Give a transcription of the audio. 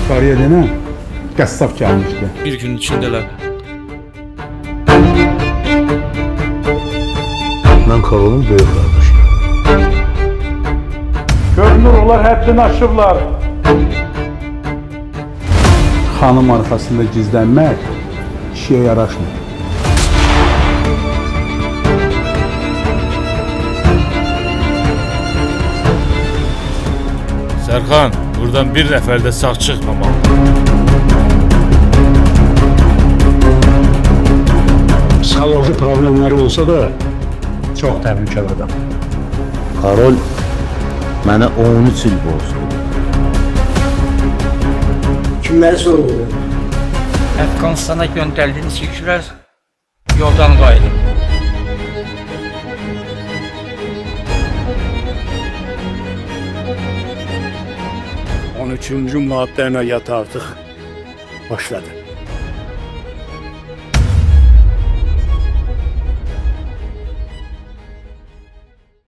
Qarıya denə, qəssab gəlmişdi. Bir gün içindələr. Mən Karolun böyük qardaşıyım. Görünür onlar həddini aşıblar. Xanım arxasında gizlənmək kişiyə yaraşmır. Sərxan, buradan bir nəfər də sağ çıxmamalı. Sağlıqlı problemləri olsa da çox təhlükəli adam. Karol mənə 13 il borcludur. Kimləri sorğuluyor? Əfqanistana göndərdiyiniz yüklər yoldan qayıdıb. 13-cü maddə əməliyyatı artıq başladı.